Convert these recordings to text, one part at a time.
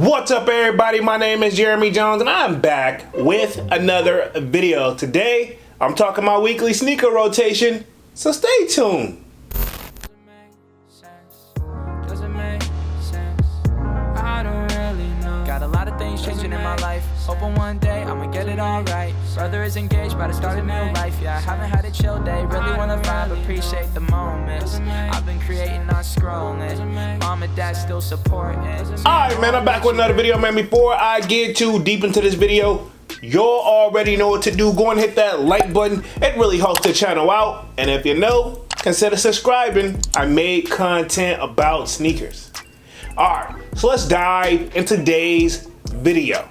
What's up, everybody? My name is Jeremy Jones and I'm back with another video. Today I'm talking my weekly sneaker rotation, so stay tuned. Got a lot of things changing in my life. Hoping one day I'ma get it all right. Brother is engaged, about to start a new life. Yeah, I haven't had a chill day. Really wanna vibe, appreciate the moments. I've been creating, not scrolling. Mom and dad still supporting. Alright, man, I'm back with another video, man. Before I get too deep into this video, y'all already know what to do. Go and hit that like button. It really helps the channel out. And if you know, consider subscribing. I made content about sneakers. Alright, so let's dive into today's video.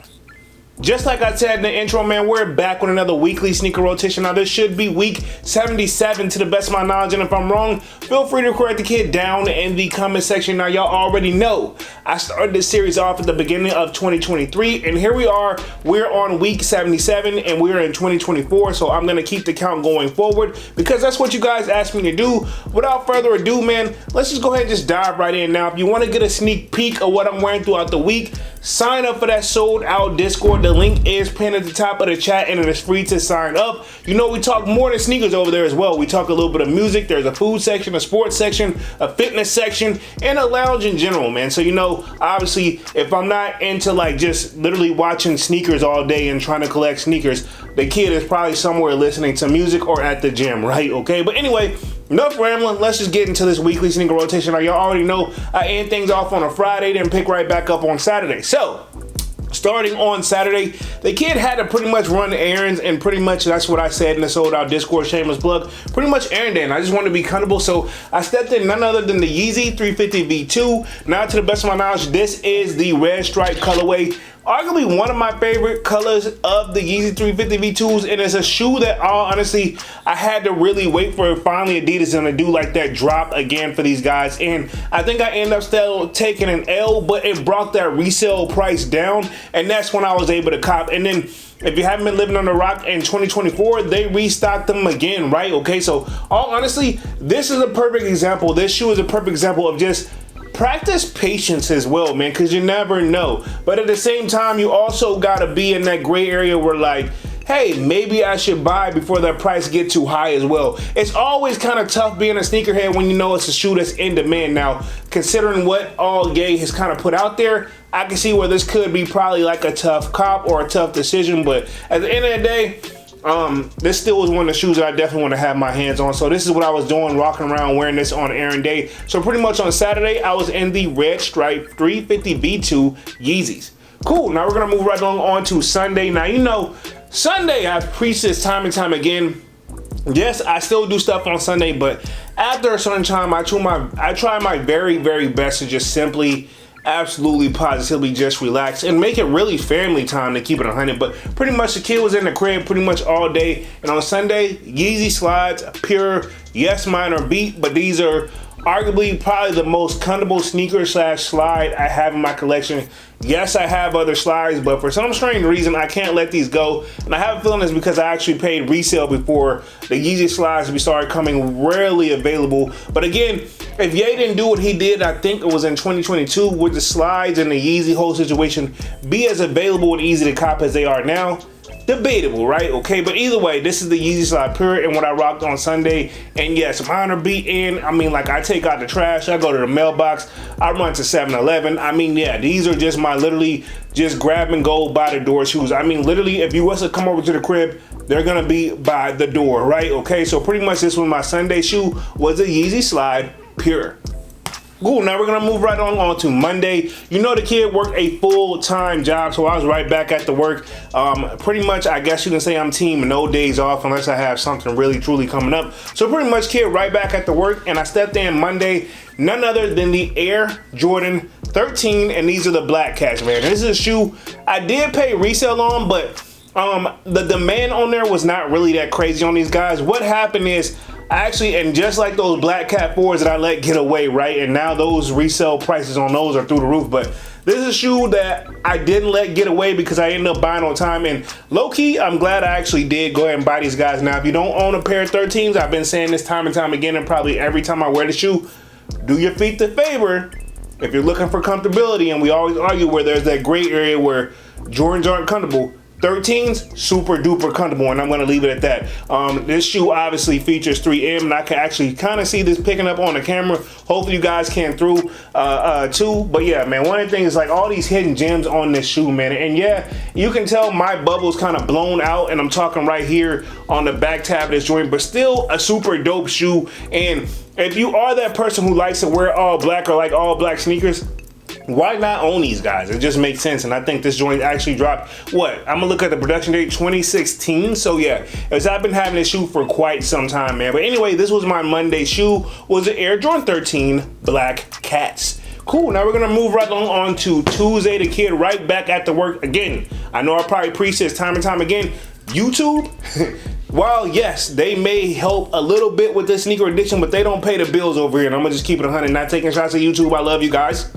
Just like I said in the intro, man, we're back with another weekly sneaker rotation. Now, this should be week 77 to the best of my knowledge, and if I'm wrong, feel free to correct the kid down in the comment section. Now, y'all already know I started this series off at the beginning of 2023, and here we are. We're on week 77, and we're in 2024, so I'm going to keep the count going forward because that's what you guys asked me to do. Without further ado, man, let's just go ahead and just dive right in. Now, if you want to get a sneak peek of what I'm wearing throughout the week, sign up for that sold out Discord. The link is pinned at the top of the chat and it is free to sign up. You know, we talk more than sneakers over there as well. We talk a little bit of music. There's a food section, a sports section, a fitness section, and a lounge in general, man. So, you know, obviously, if I'm not into like just literally watching sneakers all day and trying to collect sneakers, the kid is probably somewhere listening to music or at the gym, right? Okay, but anyway, enough rambling. Let's just get into this weekly sneaker rotation. Now, y'all already know I end things off on a Friday, then pick right back up on Saturday. So, starting on Saturday, the kid had to pretty much run errands, and pretty much that's what I said in the sold out Discord, shameless plug, pretty much errand day, and I just wanted to be comfortable, so I stepped in none other than the YEEZY 350 V2. Now, to the best of my knowledge, this is the red stripe colorway. Arguably one of my favorite colors of the YEEZY 350 V2s, and it's a shoe that honestly I had to really wait for finally Adidas to do like that drop again for these guys, and I think I ended up still taking an L, but it brought that resale price down, and that's when I was able to cop. And then if you haven't been living on the rock in 2024, they restocked them again, right? Okay, so all honestly, this is a perfect example. This shoe is a perfect example of just practice patience as well, man, because you never know. But at the same time, you also got to be in that gray area where like, hey, maybe I should buy before that price get too high as well. It's always kind of tough being a sneakerhead when you know it's a shoe that's in demand. Now, considering what all Ye has kind of put out there, I can see where this could be probably like a tough cop or a tough decision. But at the end of the day, this still was one of the shoes that I definitely want to have my hands on. So this is what I was doing, rocking around wearing this on errand day. So pretty much on Saturday, I was in the red stripe 350 V2 Yeezys. Cool, now we're gonna move right on to Sunday. Now, you know, Sunday, I've preached this time and time again. Yes, I still do stuff on Sunday, but after a certain time, I try my very, very best to just simply absolutely positively just relax and make it really family time, to keep it 100. But pretty much the kid was in the crib pretty much all day, and on Sunday, YEEZY slides, pure, yes, mine are beat, but these are arguably probably the most comfortable sneaker slash slide I have in my collection. Yes, I have other slides, but for some strange reason, I can't let these go. And I have a feeling it's because I actually paid resale before the YEEZY slides we started coming rarely available. But again, if Ye didn't do what he did, I think it was in 2022, with the slides and the YEEZY whole situation be as available and easy to cop as they are now, debatable, right? Okay, but either way, this is the YEEZY slide pure and what I rocked on Sunday. And yes, mine are beat in. I mean, like, I take out the trash, I go to the mailbox, I run to 7-Eleven. I mean, yeah, these are just my literally just grab and go by the door shoes. I mean, literally, if you was to come over to the crib, they're gonna be by the door, right? Okay, so pretty much this was my Sunday shoe, was a YEEZY slide pure. Cool, now we're gonna move right on to Monday. You know, the kid worked a full-time job, so I was right back at the work. Pretty much, I guess you can say I'm team no days off unless I have something really truly coming up. So pretty much, kid right back at the work, and I stepped in Monday, none other than the Air Jordan 13, and these are the black cats, man. This is a shoe I did pay resale on, but the demand on there was not really that crazy on these guys. What happened is, actually, and just like those black cat 4s that I let get away, right? And now those resale prices on those are through the roof. But this is a shoe that I didn't let get away because I ended up buying on time. And low-key, I'm glad I actually did go ahead and buy these guys. Now, if you don't own a pair of 13s, I've been saying this time and time again, and probably every time I wear the shoe, do your feet the favor if you're looking for comfortability, and we always argue where there's that gray area where Jordans aren't comfortable, 13s, super duper comfortable, and I'm going to leave it at that. This shoe obviously features 3M, and I can actually kind of see this picking up on the camera. Hopefully you guys can too. But yeah, man, one of the things is like all these hidden gems on this shoe, man. And yeah, you can tell my bubble's kind of blown out, and I'm talking right here on the back tab of this joint, but still a super dope shoe. And if you are that person who likes to wear all black or like all black sneakers, why not own these guys? It just makes sense. And I think this joint actually dropped, what? I'm gonna look at the production date, 2016. So yeah, as I've been having this shoe for quite some time, man. But anyway, this was my Monday shoe, was the Air Jordan 13 Black Cats. Cool, now we're gonna move right on to Tuesday. The kid right back at the work again. I know I probably preach this time and time again. YouTube, while yes, they may help a little bit with this sneaker addiction, but they don't pay the bills over here. And I'm gonna just keep it 100, not taking shots at YouTube. I love you guys,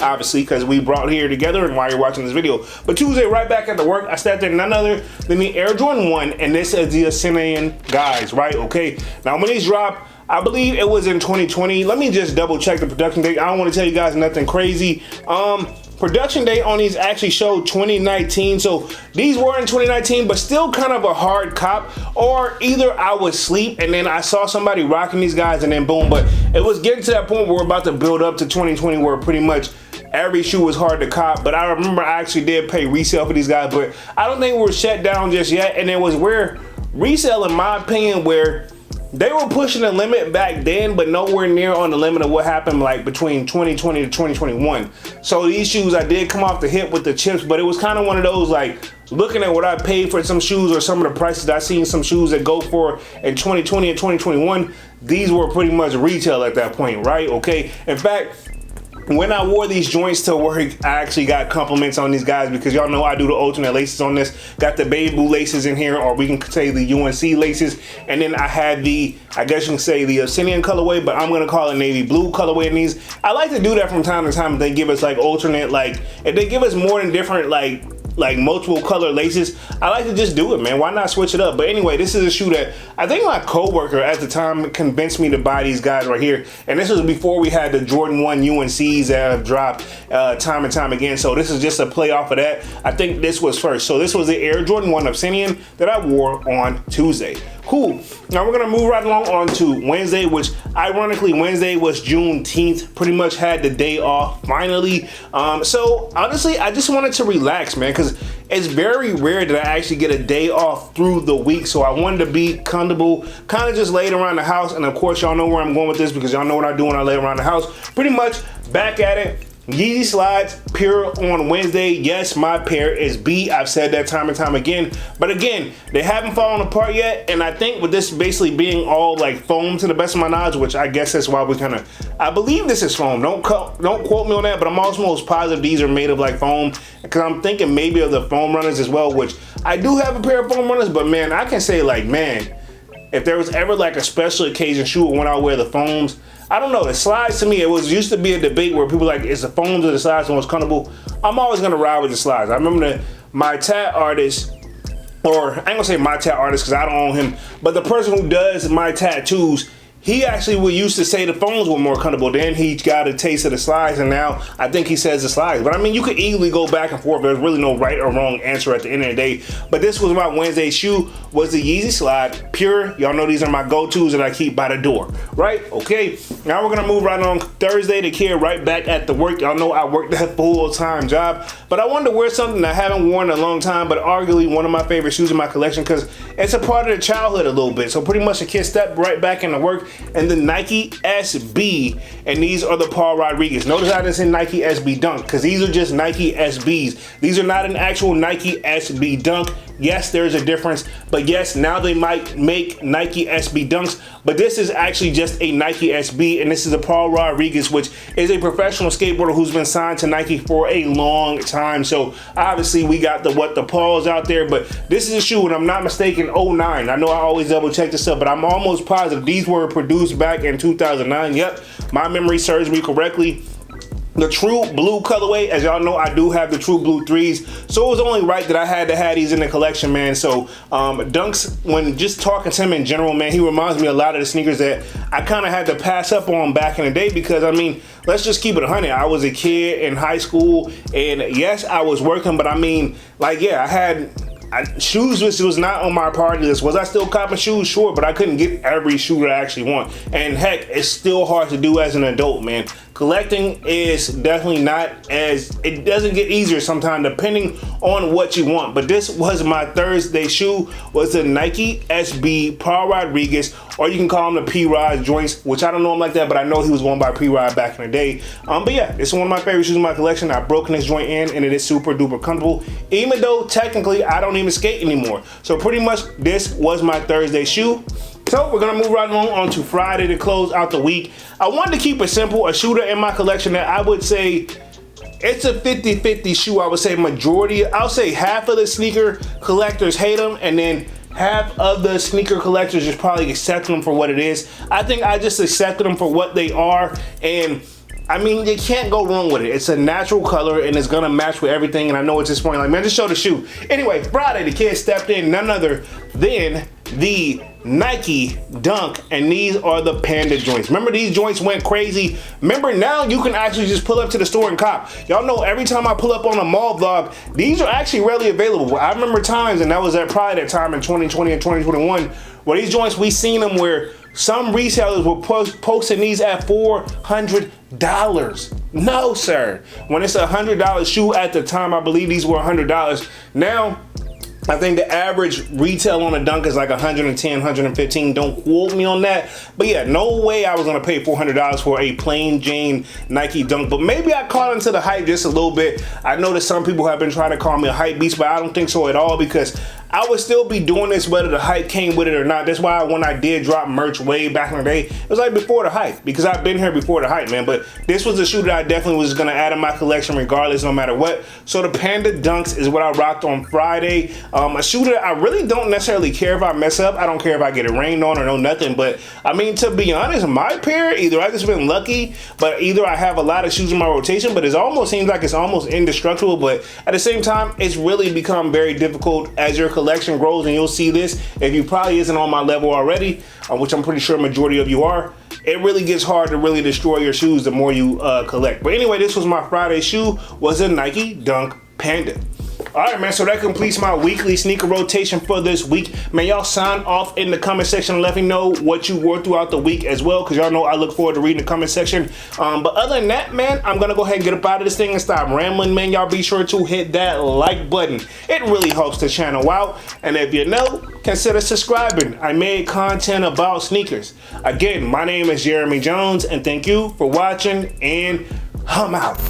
obviously, because we brought here together and while you're watching this video. But Tuesday, right back at the work, I stepped in none other than the Air Jordan 1, and this is the Ascension guys, right? Okay, now when these dropped, I believe it was in 2020. Let me just double check the production date. I don't want to tell you guys nothing crazy. Production date on these actually showed 2019, so these were in 2019, but still kind of a hard cop. Or either I was asleep and then I saw somebody rocking these guys and then boom. But it was getting to that point where we're about to build up to 2020 where pretty much every shoe was hard to cop. But I remember I actually did pay resale for these guys, but I don't think we're shut down just yet. And it was where resale, in my opinion, where they were pushing the limit back then, but nowhere near on the limit of what happened like between 2020 to 2021. So these shoes, I did come off the hip with the chips, but it was kind of one of those like, looking at what I paid for some shoes or some of the prices I seen some shoes that go for in 2020 and 2021, these were pretty much retail at that point, right? Okay, in fact, when I wore these joints to work, I actually got compliments on these guys because y'all know I do the alternate laces on this. Got the baby blue laces in here, or we can say the UNC laces. And then I had the, I guess you can say the Ascension colorway, but I'm gonna call it navy blue colorway in these. I like to do that from time to time if they give us like alternate, like if they give us more than different like multiple color laces, I like to just do it, man. Why not switch it up? But anyway, this is a shoe that I think my coworker at the time convinced me to buy these guys right here. And this was before we had the Jordan 1 UNCs that have dropped time and time again. So this is just a play off of that. I think this was first. So this was the Air Jordan 1 Obsidian that I wore on Tuesday. Cool. Now we're gonna move right along on to Wednesday, which ironically Wednesday was Juneteenth. Pretty much had the day off finally. So honestly, I just wanted to relax, man, because it's very rare that I actually get a day off through the week. So I wanted to be comfortable, kind of just laid around the house. And of course, y'all know where I'm going with this because y'all know what I do when I lay around the house. Pretty much back at it. Yeezy slides pure on Wednesday. Yes, my pair is beat. I've said that time and time again. But again, they haven't fallen apart yet. And I think with this basically being all like foam to the best of my knowledge, which I guess that's why we kind of, I believe this is foam. Don't quote me on that, but I'm almost positive these are made of like foam because I'm thinking maybe of the foam runners as well, which I do have a pair of foam runners, but man, I can say like, man, if there was ever like a special occasion shoe when I wear the foams, I don't know, the slides to me, it was used to be a debate where people like, is the foams or the slides the most comfortable? I'm always gonna ride with the slides. I remember my tat artist, or I ain't gonna say my tat artist because I don't own him, but the person who does my tattoos, he actually would used to say the foams were more comfortable. Then he got a taste of the slides, and now I think he says the slides. But I mean, you could easily go back and forth. There's really no right or wrong answer at the end of the day. But this was my Wednesday shoe, was the Yeezy Slide Pure. Y'all know these are my go-tos that I keep by the door, right? Okay, now we're gonna move right on Thursday. The kid right back at the work. Y'all know I work that full-time job, but I wanted to wear something I haven't worn in a long time, but arguably one of my favorite shoes in my collection because it's a part of the childhood a little bit. So pretty much the kid stepped right back into work, and the Nike SB, and these are the Paul Rodriguez. Notice I didn't say Nike SB Dunk because these are just Nike SBs. These are not an actual Nike SB Dunk. Yes, there's a difference, but yes, now they might make Nike SB Dunks, but this is actually just a Nike SB, and this is a Paul Rodriguez, which is a professional skateboarder who's been signed to Nike for a long time. So obviously we got the Pauls out there, but this is a shoe, and I'm not mistaken, 09. I know I always double check this up, but I'm almost positive these were produced back in 2009. Yep, my memory serves me correctly. the true blue colorway. As y'all know, I do have the true blue 3s, so it was only right that I had to have these in the collection, man. So Dunks, when just talking to him in general, man, he reminds me a lot of the sneakers that I kind of had to pass up on back in the day, because I mean, let's just keep it 100. I was a kid in high school, and yes, I was working, but I mean, like, yeah, shoes was not on my priority list. Was I still copping shoes? Sure, but I couldn't get every shoe that I actually want. And heck, it's still hard to do as an adult, man. Collecting is definitely not as, it doesn't get easier sometimes depending on what you want. But this was my Thursday shoe, was the Nike SB Paul Rodriguez, or you can call them the P-Rod joints, which I don't know him like that, but I know he was going by P-Rod back in the day. But yeah, this is one of my favorite shoes in my collection. I've broken this joint in, and it is super duper comfortable, even though technically I don't even skate anymore. So pretty much this was my Thursday shoe. So we're gonna move right along on to Friday to close out the week. I wanted to keep it simple, a shooter in my collection that I would say it's a 50-50 shoe. I would say majority, I'll say half of the sneaker collectors hate them, and then half of the sneaker collectors just probably accept them for what it is. I think I just accepted them for what they are, and I mean, you can't go wrong with it. It's a natural color, and it's gonna match with everything. And I know at this point, like, man, just show the shoe. Anyway, Friday, the kid stepped in, none other than the Nike Dunk, and these are the Panda joints. Remember, these joints went crazy. Remember, now you can actually just pull up to the store and cop. Y'all know every time I pull up on a mall vlog, these are actually readily available. I remember times, and that was at probably that time in 2020 and 2021, where these joints, we seen them where some resellers were posting these at $400. No, sir. When it's a $100 shoe at the time, I believe these were $100. Now, I think the average retail on a Dunk is like 110, 115. Don't quote me on that. But yeah, no way I was gonna pay $400 for a plain Jane Nike Dunk. But maybe I caught into the hype just a little bit. I know that some people have been trying to call me a hype beast, but I don't think so at all, because I would still be doing this whether the hype came with it or not. That's why when I did drop merch way back in the day, it was like before the hype, because I've been here before the hype, man. But this was a shoe that I definitely was gonna add in my collection regardless, no matter what. So the Panda Dunks is what I rocked on Friday. A shoe that I really don't necessarily care if I mess up. I don't care if I get it rained on or no nothing. But I mean, to be honest, my pair, either I just been lucky, but either I have a lot of shoes in my rotation, but it almost seems like it's almost indestructible. But at the same time, it's really become very difficult as your collection grows, and you'll see this if you probably isn't on my level already, which I'm pretty sure majority of you are. It really gets hard to really destroy your shoes the more you collect. But anyway, this was my Friday shoe, was a Nike Dunk Panda. All right, man, so that completes my weekly sneaker rotation for this week. Man, y'all sign off in the comment section and let me know what you wore throughout the week as well, because y'all know I look forward to reading the comment section. But other than that, man, I'm going to go ahead and get up out of this thing and stop rambling, man. Y'all be sure to hit that like button. It really helps the channel out. And if you know, consider subscribing. I made content about sneakers. Again, my name is Jeremy Jones, and thank you for watching, and I'm out.